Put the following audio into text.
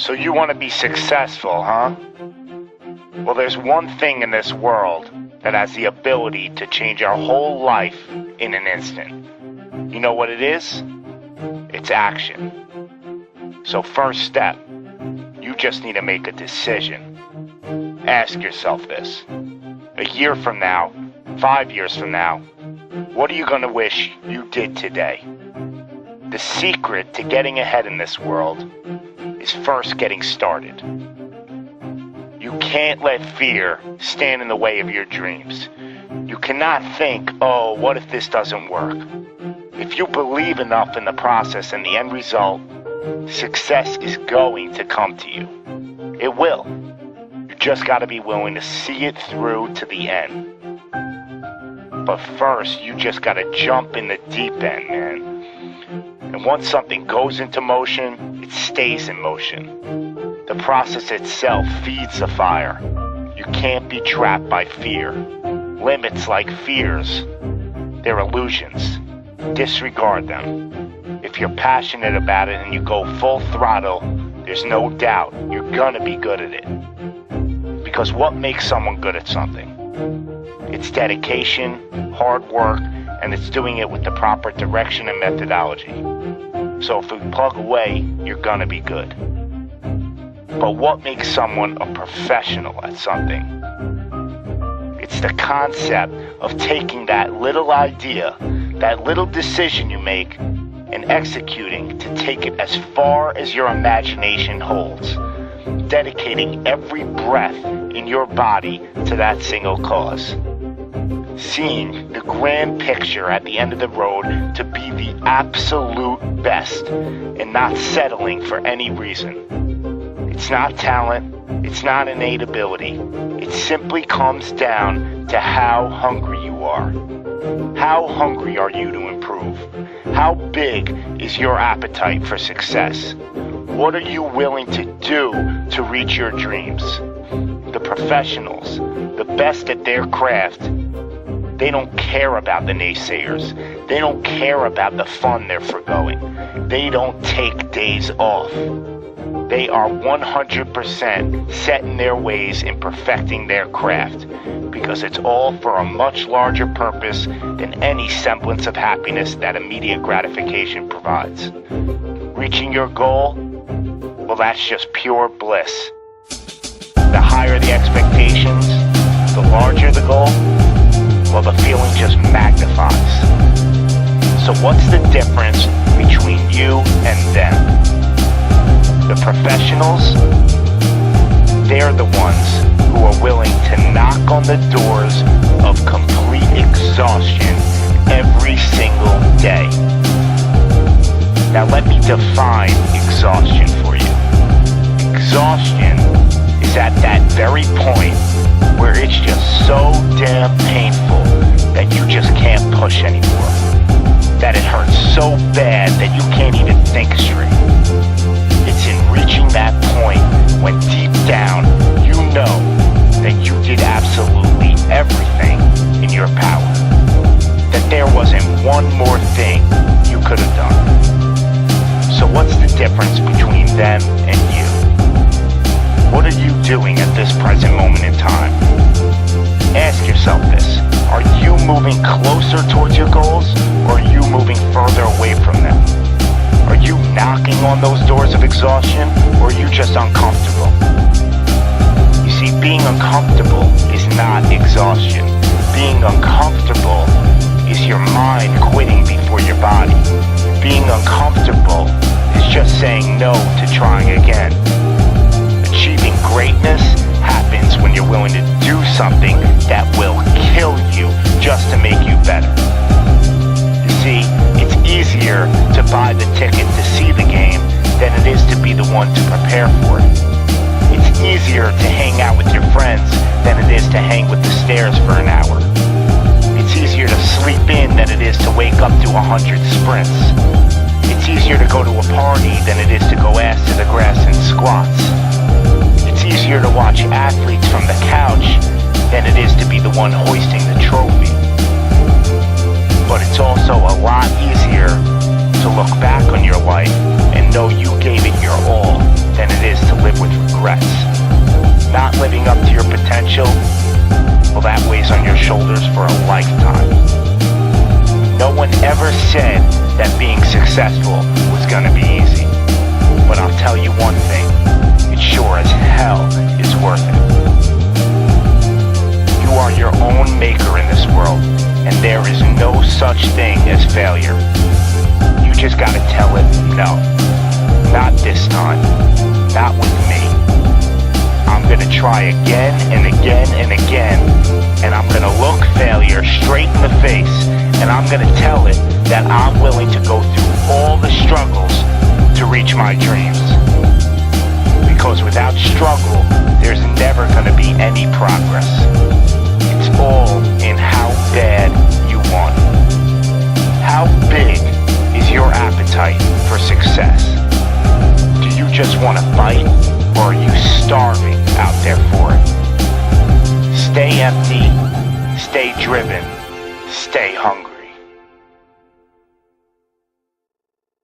So you want to be successful, huh? Well, there's one thing in this world that has the ability to change our whole life in an instant. You know what it is? It's action. So first step, you just need to make a decision. Ask yourself this. A year from now, 5 years from now, what are you going to wish you did today? The secret to getting ahead in this world is first getting started. You can't let fear stand in the way of your dreams. You cannot think, oh, what if this doesn't work? If you believe enough in the process and the end result, success is going to come to you. It will. You just got to be willing to see it through to the end. But first, you just got to jump in the deep end, man. And once something goes into motion, it stays in motion. The process itself feeds the fire. You can't be trapped by fear. Limits like fears, they're illusions. Disregard them. If you're passionate about it and you go full throttle, there's no doubt you're gonna be good at it. Because what makes someone good at something? It's dedication, hard work, and it's doing it with the proper direction and methodology. So if we plug away, you're gonna be good. But what makes someone a professional at something? It's the concept of taking that little idea, that little decision you make, and executing to take it as far as your imagination holds, dedicating every breath in your body to that single cause. Seeing the grand picture at the end of the road to be the absolute best and not settling for any reason. It's not talent, it's not innate ability, it simply comes down to how hungry you are. How hungry are you to improve? How big is your appetite for success? What are you willing to do to reach your dreams? The professionals, the best at their craft, they don't care about the naysayers. They don't care about the fun they're forgoing. They don't take days off. They are 100% set in their ways in perfecting their craft because it's all for a much larger purpose than any semblance of happiness that immediate gratification provides. Reaching your goal, well, that's just pure bliss. The higher the expectations, the larger the goal, well, the feeling just magnifies. So what's the difference between you and them? The professionals, they're the ones who are willing to knock on the doors of complete exhaustion every single day. Now let me define exhaustion for you. Exhaustion is at that very point where it's just so damn painful that you just can't push anymore. That it hurts so bad that you can't even think straight. It's in reaching that point when deep down you know that you did absolutely everything in your power. That there wasn't one more thing you could have done. So what's the difference between them and you? What are you doing at this present moment in time? Ask yourself this. Are you moving closer towards your goals, or are you moving further away from them? Are you knocking on those doors of exhaustion, or are you just uncomfortable? You see, being uncomfortable is not exhaustion. Being uncomfortable is your mind quitting before your body. Being uncomfortable is just saying no to trying again. Achieving greatness happens when you're willing to do something that will kill you just to make you better. You see, it's easier to buy the ticket to see the game than it is to be the one to prepare for it. It's easier to hang out with your friends than it is to hang with the stairs for an hour. It's easier to sleep in than it is to wake up to 100 sprints. It's easier to go to a party than it is to go ass to the grass and squats. It's easier to watch athletes from the couch than it is to be the one hoisting the trophy. But it's also a lot easier to to look back on your life and know you gave it your all than it is to live with regrets. Not living up to your potential, well, that weighs on your shoulders for a lifetime. No one ever said that being successful was gonna be easy. But I'll tell you one thing, it sure as hell is worth it. You are your own maker in this world, and there is no such thing as failure. You just gotta tell it, no, not this time, not with me. I'm gonna try again and again and again, and I'm gonna look failure straight in the face, and I'm gonna tell it that I'm willing to go through all the struggles to reach my dreams. Because without struggle, there's never gonna be any progress. It's all in how bad you want it. How big is your appetite for success? Do you just want to fight, or are you starving out there for it? Stay empty, stay driven, stay hungry.